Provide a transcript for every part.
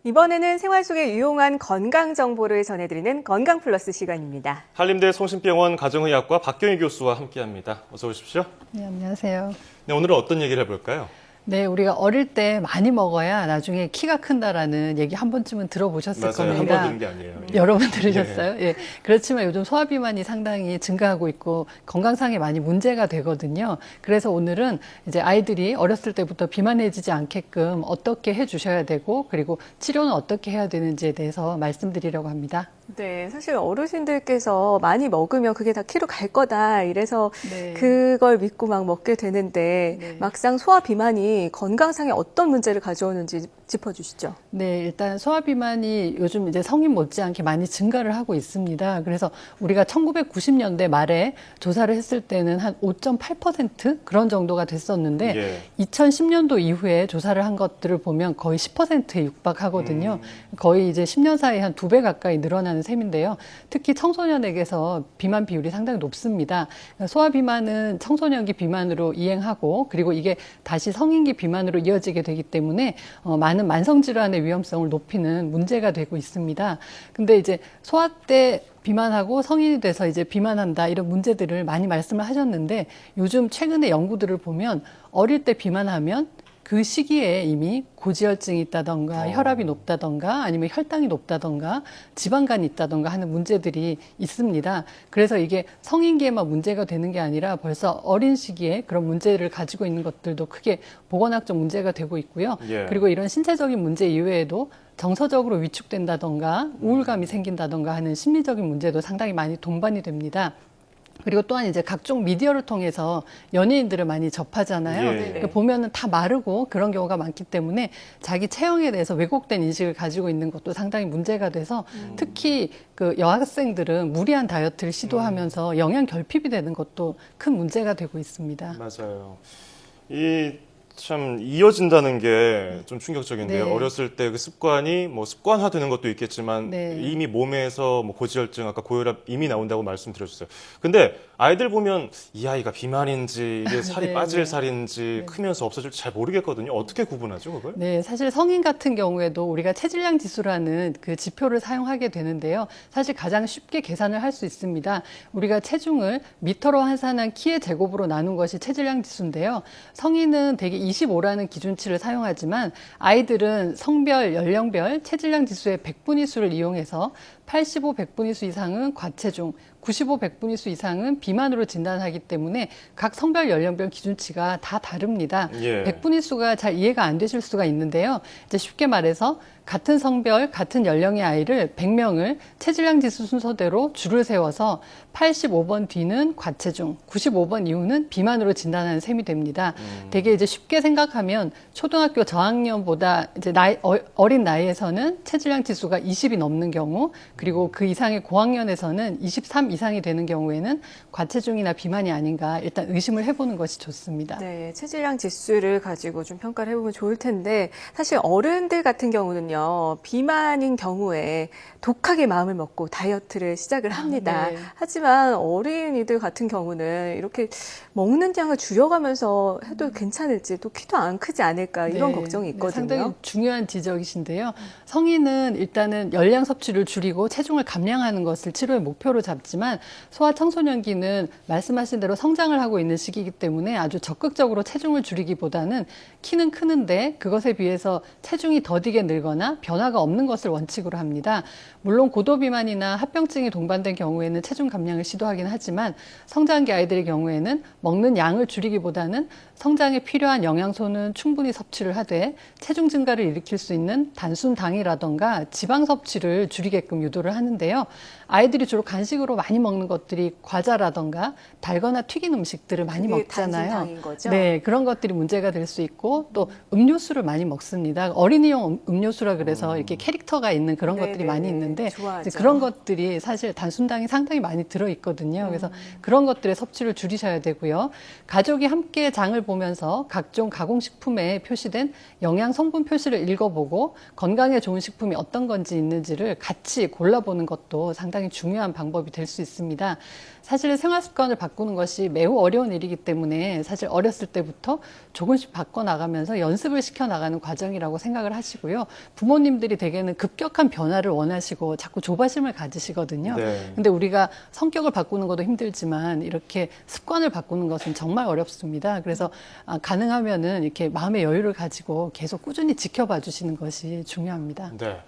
이번에는 생활 속에 유용한 건강 정보를 전해드리는 건강 플러스 시간입니다. 한림대 성심병원 가정의학과 박경희 교수와 함께합니다. 어서 오십시오. 네, 안녕하세요. 네, 오늘은 어떤 얘기를 해볼까요? 네, 우리가 어릴 때 많이 먹어야 나중에 키가 큰다라는 얘기 한 번쯤은 들어보셨을 맞아요. 겁니다. 한 번 들은 게 아니에요. 예. 여러 번 들으셨어요? 예. 그렇지만 요즘 소화비만이 상당히 증가하고 있고 건강상에 많이 문제가 되거든요. 그래서 오늘은 이제 아이들이 어렸을 때부터 비만해지지 않게끔 어떻게 해주셔야 되고 그리고 치료는 어떻게 해야 되는지에 대해서 말씀드리려고 합니다. 네, 사실 어르신들께서 많이 먹으면 그게 다 키로 갈 거다 이래서 네. 그걸 믿고 막 먹게 되는데 네. 막상 소화 비만이 건강상에 어떤 문제를 가져오는지 짚어주시죠. 네, 일단 소화비만이 요즘 이제 성인 못지않게 많이 증가를 하고 있습니다. 그래서 우리가 1990년대 말에 조사를 했을 때는 한 5.8% 그런 정도가 됐었는데 예. 2010년도 이후에 조사를 한 것들을 보면 거의 10%에 육박하거든요. 거의 이제 10년 사이에 한 2배 가까이 늘어나는 셈인데요. 특히 청소년에게서 비만 비율이 상당히 높습니다. 소화비만은 청소년기 비만으로 이행하고 그리고 이게 다시 성인기 비만으로 이어지게 되기 때문에 많은 만성질환의 위험성을 높이는 문제가 되고 있습니다. 근데 이제 소아 때 비만하고 성인이 돼서 이제 비만한다 이런 문제들을 많이 말씀을 하셨는데 요즘 최근의 연구들을 보면 어릴 때 비만하면 그 시기에 이미 고지혈증이 있다던가 혈압이 높다던가 아니면 혈당이 높다던가 지방간이 있다던가 하는 문제들이 있습니다. 그래서 이게 성인기에만 문제가 되는 게 아니라 벌써 어린 시기에 그런 문제를 가지고 있는 것들도 크게 보건학적 문제가 되고 있고요. 예. 그리고 이런 신체적인 문제 이외에도 정서적으로 위축된다던가 우울감이 생긴다던가 하는 심리적인 문제도 상당히 많이 동반이 됩니다. 그리고 또한 이제 각종 미디어를 통해서 연예인들을 많이 접하잖아요. 예. 그러니까 보면은 다 마르고 그런 경우가 많기 때문에 자기 체형에 대해서 왜곡된 인식을 가지고 있는 것도 상당히 문제가 돼서 특히 그 여학생들은 무리한 다이어트를 시도하면서 영양 결핍이 되는 것도 큰 문제가 되고 있습니다. 맞아요. 이 참 이어진다는 게 좀 충격적인데요. 네. 어렸을 때 그 습관이 뭐 습관화되는 것도 있겠지만 네. 이미 몸에서 뭐 고지혈증, 아까 고혈압 이미 나온다고 말씀드렸어요. 근데 아이들 보면 이 아이가 비만인지 이게 살이 네, 빠질 네. 살인지 크면서 없어질지 잘 모르겠거든요. 어떻게 구분하죠, 그걸? 네, 사실 성인 같은 경우에도 우리가 체질량 지수라는 그 지표를 사용하게 되는데요. 사실 가장 쉽게 계산을 할 수 있습니다. 우리가 체중을 미터로 환산한 키의 제곱으로 나눈 것이 체질량 지수인데요. 성인은 대개 25라는 기준치를 사용하지만 아이들은 성별, 연령별 체질량 지수의 백분위수를 이용해서 85 백분위수 이상은 과체중, 95 백분위수 이상은 비만으로 진단하기 때문에 각 성별 연령별 기준치가 다 다릅니다. 예. 백분위수가 잘 이해가 안 되실 수가 있는데요. 이제 쉽게 말해서 같은 성별, 같은 연령의 아이를 100명을 체질량 지수 순서대로 줄을 세워서 85번 뒤는 과체중, 95번 이후는 비만으로 진단하는 셈이 됩니다. 되게 이제 쉽게 생각하면 초등학교 저학년보다 이제 어린 나이에서는 체질량 지수가 20이 넘는 경우, 그리고 그 이상의 고학년에서는 23 이상이 되는 경우에는 과체중이나 비만이 아닌가 일단 의심을 해보는 것이 좋습니다. 네, 체질량 지수를 가지고 좀 평가를 해보면 좋을 텐데 사실 어른들 같은 경우는요. 비만인 경우에 독하게 마음을 먹고 다이어트를 시작을 합니다. 네. 하지만 어린이들 같은 경우는 이렇게 먹는 양을 줄여가면서 해도 괜찮을지 또 키도 안 크지 않을까 이런 네, 걱정이 네, 있거든요. 상당히 중요한 지적이신데요. 성인은 일단은 열량 섭취를 줄이고 체중을 감량하는 것을 치료의 목표로 잡지만 소아청소년기는 말씀하신 대로 성장을 하고 있는 시기이기 때문에 아주 적극적으로 체중을 줄이기보다는 키는 크는데 그것에 비해서 체중이 더디게 늘거나 변화가 없는 것을 원칙으로 합니다. 물론 고도비만이나 합병증이 동반된 경우에는 체중 감량을 시도하긴 하지만 성장기 아이들의 경우에는 먹는 양을 줄이기보다는 성장에 필요한 영양소는 충분히 섭취를 하되 체중 증가를 일으킬 수 있는 단순당이라던가 지방 섭취를 줄이게끔 유도를 하는데요. 아이들이 주로 간식으로 많이 먹는 것들이 과자라던가 달거나 튀긴 음식들을 많이 그게 먹잖아요. 단순당인 거죠? 네, 그런 것들이 문제가 될 수 있고 또 음료수를 많이 먹습니다. 어린이용 음료수라 그래서 이렇게 캐릭터가 있는 그런 네네네. 것들이 많이 있는데 좋아하죠. 이제 그런 것들이 사실 단순당이 상당히 많이 들어 있거든요. 그래서 그런 것들의 섭취를 줄이셔야 되고요. 가족이 함께 장을 보면서 각종 가공식품에 표시된 영양 성분 표시를 읽어보고 건강에 좋은 식품이 어떤 건지 있는지를 같이 골라보는 것도 상당히 중요한 방법이 될 수 수 있습니다. 사실 생활 습관을 바꾸는 것이 매우 어려운 일이기 때문에 사실 어렸을 때부터 조금씩 바꿔나가면서 연습을 시켜나가는 과정이라고 생각을 하시고요. 부모님들이 대개는 급격한 변화를 원하시고 자꾸 조바심을 가지시거든요. 네. 근데 우리가 성격을 바꾸는 것도 힘들지만 이렇게 습관을 바꾸는 것은 정말 어렵습니다. 그래서 가능하면은 이렇게 마음의 여유를 가지고 계속 꾸준히 지켜봐 주시는 것이 중요합니다. 네.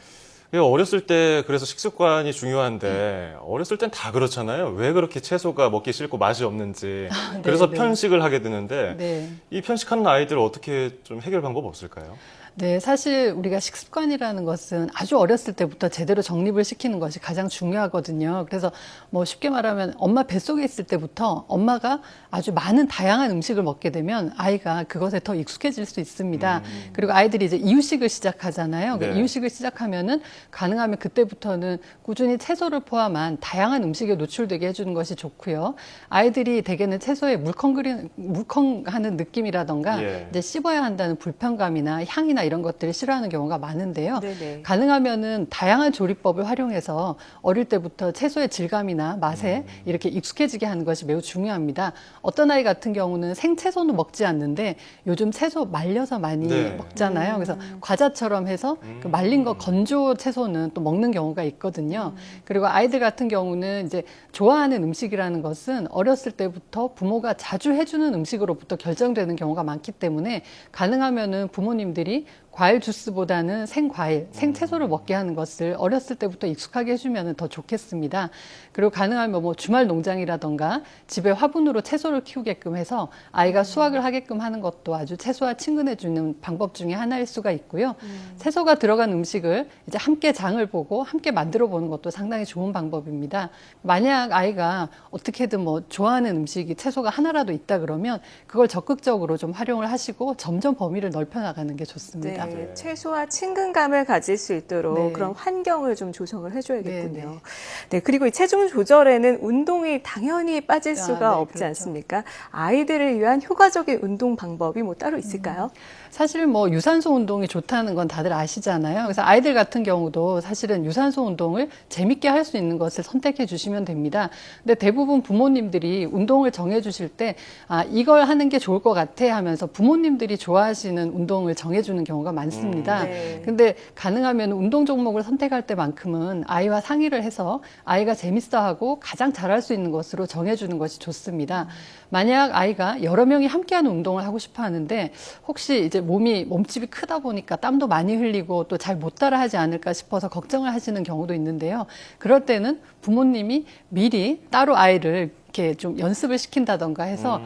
어렸을 때 그래서 식습관이 중요한데 어렸을 땐 다 그렇잖아요. 왜 그렇게 채소가 먹기 싫고 맛이 없는지. 그래서 네. 편식을 하게 되는데 네. 이 편식하는 아이들 어떻게 좀 해결 방법 없을까요? 네, 사실 우리가 식습관이라는 것은 아주 어렸을 때부터 제대로 정립을 시키는 것이 가장 중요하거든요. 그래서 뭐 쉽게 말하면 엄마 뱃속에 있을 때부터 엄마가 아주 많은 다양한 음식을 먹게 되면 아이가 그것에 더 익숙해질 수 있습니다. 그리고 아이들이 이제 이유식을 시작하잖아요. 네. 이유식을 시작하면은 가능하면 그때부터는 꾸준히 채소를 포함한 다양한 음식에 노출되게 해주는 것이 좋고요. 아이들이 대개는 채소에 물컹하는 느낌이라던가 예. 이제 씹어야 한다는 불편감이나 향이나 이런 것들을 싫어하는 경우가 많은데요. 네네. 가능하면은 다양한 조리법을 활용해서 어릴 때부터 채소의 질감이나 맛에 이렇게 익숙해지게 하는 것이 매우 중요합니다. 어떤 아이 같은 경우는 생채소는 먹지 않는데 요즘 채소 말려서 많이 네. 먹잖아요. 그래서 과자처럼 해서 그 말린 거 건조 채소는 또 먹는 경우가 있거든요. 그리고 아이들 같은 경우는 이제 좋아하는 음식이라는 것은 어렸을 때부터 부모가 자주 해주는 음식으로부터 결정되는 경우가 많기 때문에 가능하면은 부모님들이 과일 주스보다는 생과일, 생채소를 먹게 하는 것을 어렸을 때부터 익숙하게 해주면 더 좋겠습니다. 그리고 가능하면 뭐 주말 농장이라던가 집에 화분으로 채소를 키우게끔 해서 아이가 수확을 하게끔 하는 것도 아주 채소와 친근해주는 방법 중에 하나일 수가 있고요. 채소가 들어간 음식을 이제 함께 장을 보고 함께 만들어 보는 것도 상당히 좋은 방법입니다. 만약 아이가 어떻게든 뭐 좋아하는 음식이 채소가 하나라도 있다 그러면 그걸 적극적으로 좀 활용을 하시고 점점 범위를 넓혀 나가는 게 좋습니다. 네, 채소와 친근감을 가질 수 있도록 네. 그런 환경을 좀 조성을 해줘야겠군요. 네, 네. 네, 그리고 이 체중 조절에는 운동이 당연히 빠질 수가 네, 없지 그렇죠. 않습니까? 아이들을 위한 효과적인 운동 방법이 뭐 따로 있을까요? 사실 뭐 유산소 운동이 좋다는 건 다들 아시잖아요. 그래서 아이들 같은 경우도 사실은 유산소 운동을 재밌게 할 수 있는 것을 선택해 주시면 됩니다. 근데 대부분 부모님들이 운동을 정해 주실 때 이걸 하는 게 좋을 것 같아 하면서 부모님들이 좋아하시는 운동을 정해 주는 경우가 많습니다. 네. 근데 가능하면 운동 종목을 선택할 때만큼은 아이와 상의를 해서 아이가 재밌어하고 가장 잘할 수 있는 것으로 정해주는 것이 좋습니다. 만약 아이가 여러 명이 함께하는 운동을 하고 싶어 하는데 혹시 이제 몸집이 크다 보니까 땀도 많이 흘리고 또 잘 못 따라 하지 않을까 싶어서 걱정을 하시는 경우도 있는데요. 그럴 때는 부모님이 미리 따로 아이를 이렇게 좀 연습을 시킨다던가 해서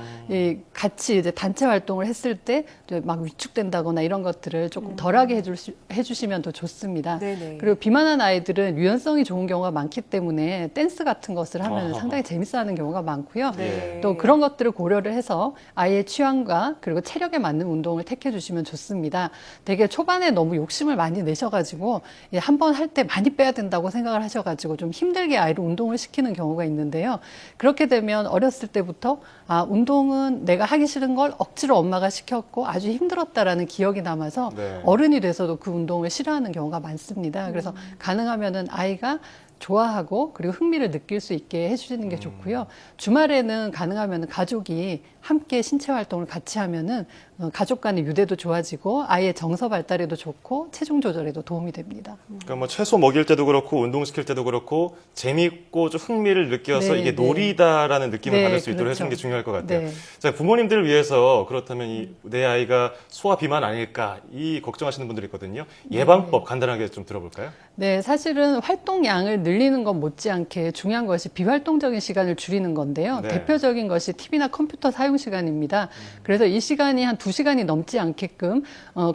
같이 이제 단체 활동을 했을 때 막 위축된다거나 이런 것들을 조금 덜하게 해주시면 더 좋습니다. 네네. 그리고 비만한 아이들은 유연성이 좋은 경우가 많기 때문에 댄스 같은 것을 하면 상당히 재밌어하는 경우가 많고요. 네. 또 그런 것들을 고려를 해서 아이의 취향과 그리고 체력에 맞는 운동을 택해 주시면 좋습니다. 되게 초반에 너무 욕심을 많이 내셔가지고 한 번 할 때 많이 빼야 된다고 생각을 하셔가지고 좀 힘들게 아이를 운동을 시키는 경우가 있는데요. 그렇게 되면 어렸을 때부터 운동은 내가 하기 싫은 걸 억지로 엄마가 시켰고 아주 힘들었다라는 기억이 남아서 네. 어른이 돼서도 그 운동을 싫어하는 경우가 많습니다. 그래서 가능하면은 아이가 좋아하고 그리고 흥미를 느낄 수 있게 해주시는 게 좋고요. 주말에는 가능하면 가족이 함께 신체 활동을 같이 하면은 가족 간의 유대도 좋아지고 아이의 정서 발달에도 좋고 체중 조절에도 도움이 됩니다. 그러니까 뭐 채소 먹일 때도 그렇고 운동시킬 때도 그렇고 재밌고 좀 흥미를 느껴서 네, 이게 네. 놀이다라는 느낌을 네, 받을 수 있도록 그렇죠. 해주는 게 중요할 것 같아요. 네. 자, 부모님들을 위해서 그렇다면 내 아이가 소아 비만 아닐까 이 걱정하시는 분들이 있거든요. 예방법 간단하게 좀 들어볼까요? 네, 사실은 활동량을 늘리는 것 못지않게 중요한 것이 비활동적인 시간을 줄이는 건데요. 네. 대표적인 것이 TV나 컴퓨터 사용 시간입니다. 그래서 이 시간이 한 2시간이 넘지 않게끔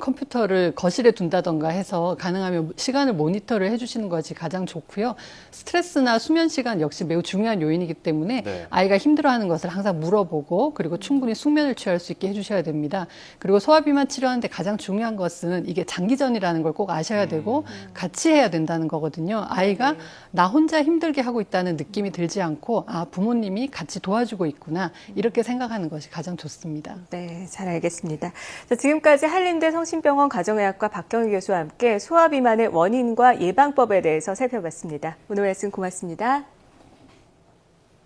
컴퓨터를 거실에 둔다던가 해서 가능하면 시간을 모니터를 해주시는 것이 가장 좋고요. 스트레스나 수면 시간 역시 매우 중요한 요인이기 때문에 네. 아이가 힘들어하는 것을 항상 물어보고 그리고 충분히 숙면을 취할 수 있게 해주셔야 됩니다. 그리고 소아비만 치료하는데 가장 중요한 것은 이게 장기전이라는 걸 꼭 아셔야 되고 같이 해야 된다는 거거든요. 아이가 나 혼자 힘들게 하고 있다는 느낌이 들지 않고 부모님이 같이 도와주고 있구나 이렇게 생각하는 것이 가장 좋습니다. 네, 잘 알겠습니다. 자, 지금까지 한림대 성심병원 가정의학과 박경희 교수와 함께 소아비만의 원인과 예방법에 대해서 살펴봤습니다. 오늘 말씀 고맙습니다.